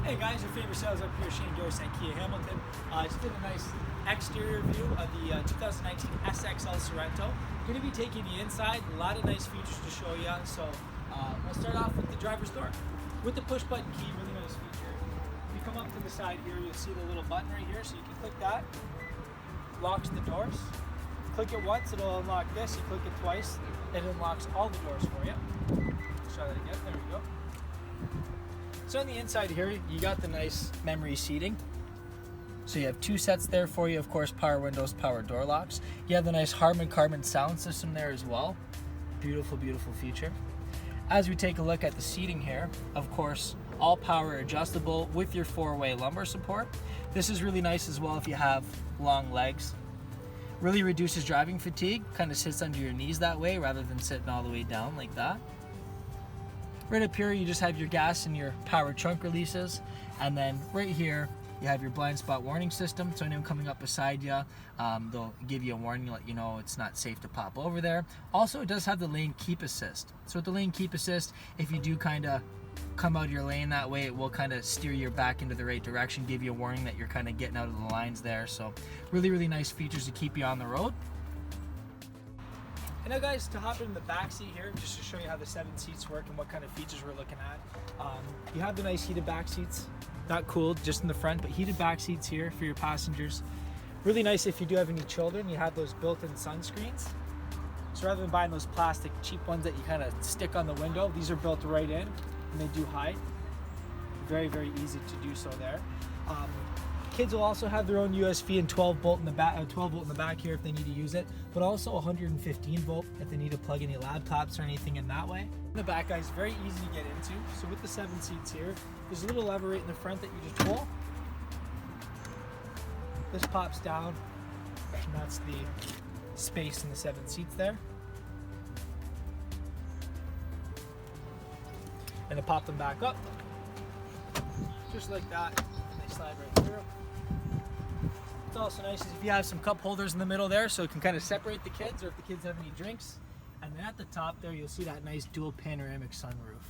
Hey guys, your favorite sales up here, Shane Garrison at Kia Hamilton. Just did a nice exterior view of the 2019 SXL Sorento. Going to be taking you inside, a lot of nice features to show you. So we'll start off with the driver's door. With the push button key, really nice feature. If you come up to the side here, you'll see the little button right here, so you can click that. Locks the doors. Click it once, it'll unlock this. You click it twice, it unlocks all the doors for you. Try that again, there we go. So on the inside here, you got the nice memory seating. So you have two sets there for you, of course, power windows, power door locks. You have the nice Harman Kardon sound system there as well. Beautiful, beautiful feature. As we take a look at the seating here, of course, all power adjustable with your four-way lumbar support. This is really nice as well if you have long legs. Really reduces driving fatigue, kind of sits under your knees that way rather than sitting all the way down like that. Right up here, you just have your gas and your power trunk releases. And then right here, you have your blind spot warning system. So anyone coming up beside you, they'll give you a warning, let you know it's not safe to pop over there. Also, it does have the lane keep assist. So with the lane keep assist, if you do kind of come out of your lane that way, it will kind of steer you back into the right direction, give you a warning that you're kind of getting out of the lines there. So really, really nice features to keep you on the road. And now guys, to hop in the back seat here, just to show you how the 7 seats work and what kind of features we're looking at. You have the nice heated back seats, not cooled, just in the front, but heated back seats here for your passengers. Really nice if you do have any children, you have those built-in sunscreens. So rather than buying those plastic cheap ones that you kind of stick on the window, these are built right in and they do hide. Very, very easy to do so there. Kids will also have their own USB and 12 volt in the back here if they need to use it, but also 115 volt if they need to plug any laptops or anything in that way. In the back, guys, very easy to get into. So with the 7 seats here, there's a little lever right in the front that you just pull. This pops down, and that's the space in the 7 seats there. And to pop them back up, just like that, and they slide right through. What's also nice is if you have some cup holders in the middle there, so it can kind of separate the kids, or if the kids have any drinks. And then at the top there, you'll see that nice dual panoramic sunroof.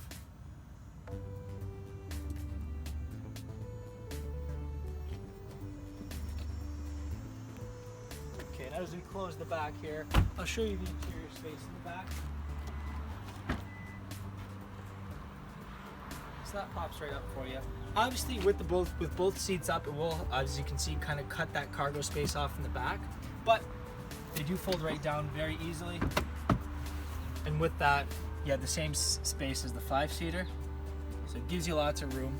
Okay, now as we close the back here, I'll show you the interior space in the back. So that pops right up for you. Obviously, with both seats up, it will, as you can see, kind of cut that cargo space off in the back. But they do fold right down very easily. And with that, you have the same space as the 5-seater. So it gives you lots of room.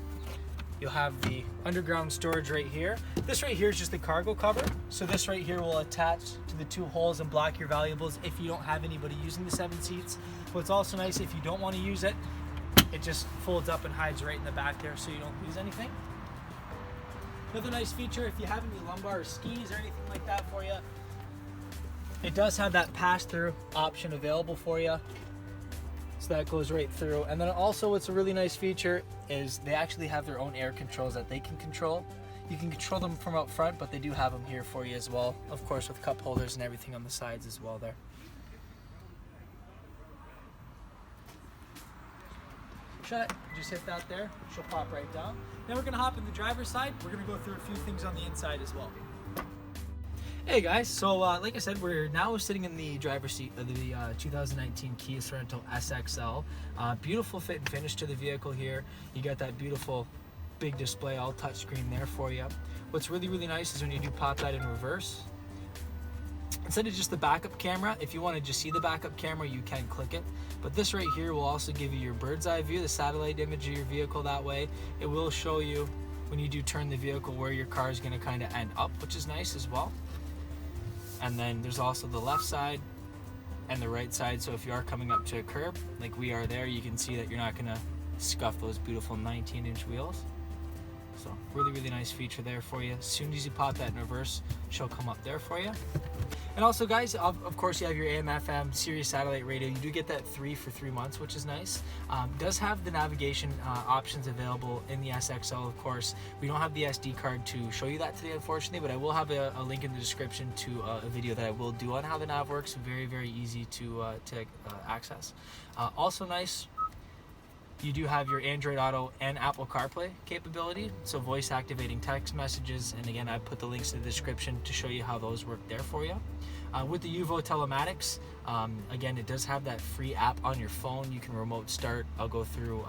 You'll have the underground storage right here. This right here is just the cargo cover. So this right here will attach to the 2 holes and block your valuables if you don't have anybody using the 7 seats. What's also nice, if you don't want to use it, it just folds up and hides right in the back there so you don't lose anything. Another nice feature, if you have any lumbar or skis or anything like that for you, it does have that pass-through option available for you. So that goes right through. And then also what's a really nice feature is they actually have their own air controls that they can control. You can control them from out front, but they do have them here for you as well. Of course, with cup holders and everything on the sides as well there. Shut it, just hit that there, she'll pop right down. Then we're gonna hop in the driver's side. We're gonna go through a few things on the inside as well. Hey guys, so like I said, we're now sitting in the driver's seat of the 2019 Kia Sorento SXL. Beautiful fit and finish to the vehicle here. You got that beautiful big display, all touchscreen there for you. What's really, really nice is when you do pop that in reverse, instead of just the backup camera, if you want to just see the backup camera, you can click it. But this right here will also give you your bird's eye view, the satellite image of your vehicle that way. It will show you when you do turn the vehicle where your car is going to kind of end up, which is nice as well. And then there's also the left side and the right side. So if you are coming up to a curb, like we are there, you can see that you're not going to scuff those beautiful 19-inch wheels. So really, really nice feature there for you. As soon as you pop that in reverse, she'll come up there for you. And also guys, of course you have your AM, FM, Sirius satellite radio. You do get that 3 for 3 months, which is nice. Does have the navigation options available in the SXL, of course. We don't have the SD card to show you that today, unfortunately, but I will have a link in the description to a video that I will do on how the nav works. Very, very easy to access. Also nice, you do have your Android Auto and Apple CarPlay capability, so voice activating text messages, and again I put the links in the description to show you how those work there for you. With the UVO telematics, again it does have that free app on your phone. You can remote start. I'll go through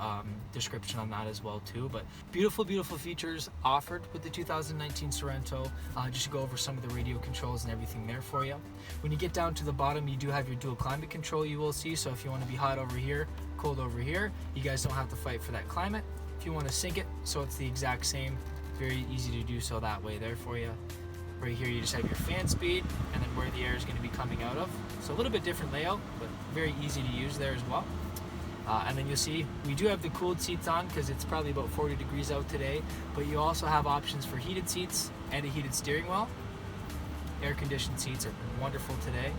description on that as well too. But beautiful features offered with the 2019 Sorento. Just to go over some of the radio controls and everything there for you. When you get down to the bottom, you do have your dual climate control, you will see. So if you want to be hot over here, cold over here, you guys don't have to fight for that climate. If you want to sync it so it's the exact same, very easy to do so that way there for you. Right here you just have your fan speed and then where the air is going to be coming out of. So a little bit different layout, but very easy to use there as well. And then you'll see we do have the cooled seats on because it's probably about 40 degrees out today, but you also have options for heated seats and a heated steering wheel. Air conditioned seats are wonderful today.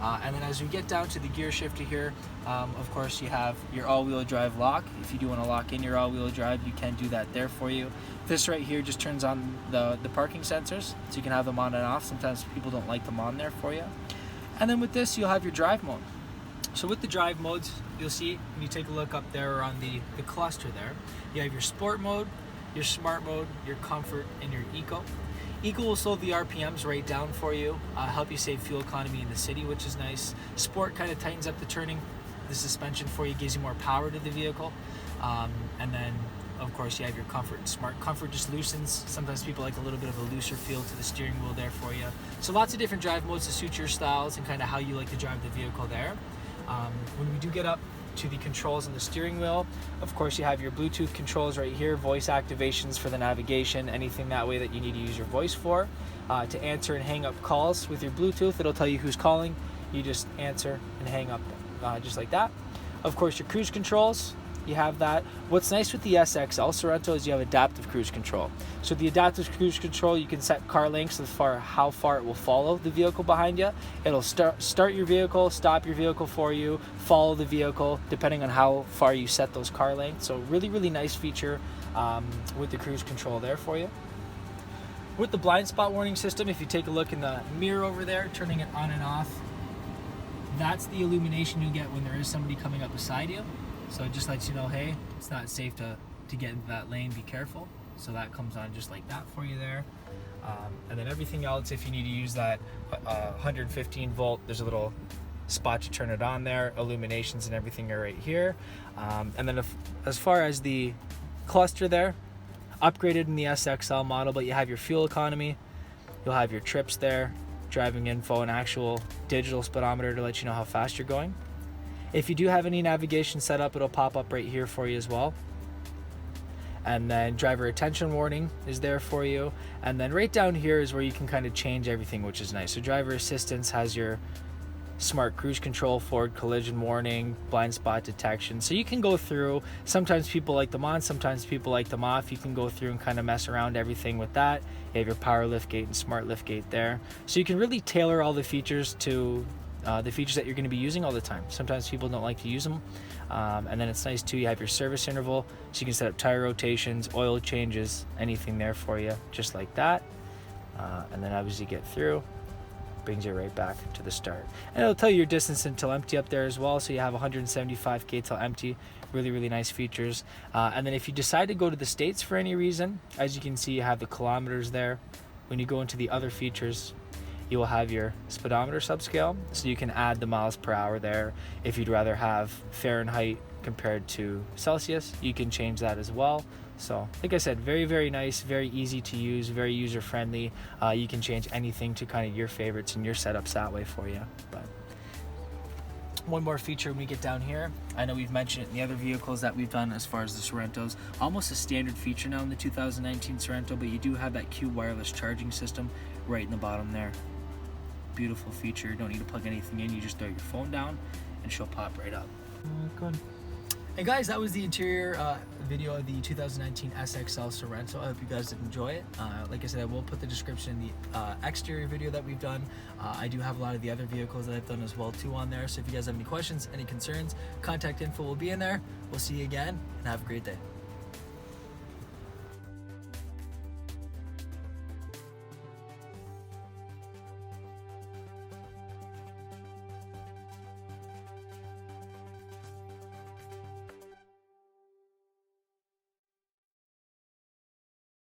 And then as we get down to the gear shifter here, of course you have your all-wheel drive lock. If you do want to lock in your all-wheel drive, you can do that there for you. This right here just turns on the parking sensors, so you can have them on and off. Sometimes people don't like them on there for you. And then with this, you'll have your drive mode. So with the drive modes, you'll see when you take a look up there on the cluster there, you have your sport mode, your smart mode, your comfort, and your eco. Eco will slow the RPMs right down for you, help you save fuel economy in the city, which is nice. Sport kind of tightens up the turning, the suspension for you, gives you more power to the vehicle. And then, of course, you have your comfort and smart. Comfort just loosens. Sometimes people like a little bit of a looser feel to the steering wheel there for you. So lots of different drive modes to suit your styles and kind of how you like to drive the vehicle there. When we do get up to the controls on the steering wheel, of course you have your Bluetooth controls right here, voice activations for the navigation, anything that way that you need to use your voice for. To answer and hang up calls with your Bluetooth, it'll tell you who's calling. You just answer and hang up just like that. Of course your cruise controls, you have that. What's nice with the SXL Sorento is you have adaptive cruise control. So the adaptive cruise control, you can set car lengths as far how far it will follow the vehicle behind you. It'll start your vehicle, stop your vehicle for you, follow the vehicle depending on how far you set those car lengths. So really nice feature with the cruise control there for you. With the blind spot warning system, if you take a look in the mirror over there, turning it on and off, that's the illumination you get when there is somebody coming up beside you. So it just lets you know, hey, it's not safe to get into that lane, be careful. So that comes on just like that for you there. And then everything else, if you need to use that 115 volt, there's a little spot to turn it on there. Illuminations and everything are right here. And then as far as the cluster there, upgraded in the SXL model, but you have your fuel economy, you'll have your trips there, driving info, and actual digital speedometer to let you know how fast you're going. If you do have any navigation set up, it'll pop up right here for you as well. And then driver attention warning is there for you. And then right down here is where you can kind of change everything, which is nice. So driver assistance has your smart cruise control, forward collision warning, blind spot detection. So you can go through, sometimes people like them on, sometimes people like them off. You can go through and kind of mess around everything with that. You have your power lift gate and smart lift gate there. So you can really tailor all the features to the features that you're going to be using all the time. Sometimes people don't like to use them. And then it's nice too, you have your service interval, so you can set up tire rotations, oil changes, anything there for you, just like that. And then as you get through, brings you right back to the start. And it'll tell you your distance until empty up there as well, so you have 175k till empty. Really nice features. And then if you decide to go to the States for any reason, as you can see, you have the kilometers there. When you go into the other features, you will have your speedometer subscale, so you can add the miles per hour there. If you'd rather have Fahrenheit compared to Celsius, you can change that as well. So like I said, very nice, very easy to use, very user friendly. You can change anything to kind of your favorites and your setups that way for you. But one more feature when we get down here, I know we've mentioned it in the other vehicles that we've done as far as the Sorentos, almost a standard feature now in the 2019 Sorento, but you do have that Q wireless charging system right in the bottom there. Beautiful feature. You don't need to plug anything in, you just throw your phone down and she'll pop right up. Good. Hey guys, that was the interior video of the 2019 SXL Sorento. I hope you guys did enjoy it. Like I said, I will put the description in the exterior video that we've done. I do have a lot of the other vehicles that I've done as well too on there. So if you guys have any questions, any concerns, contact info will be in there. We'll see you again and have a great day.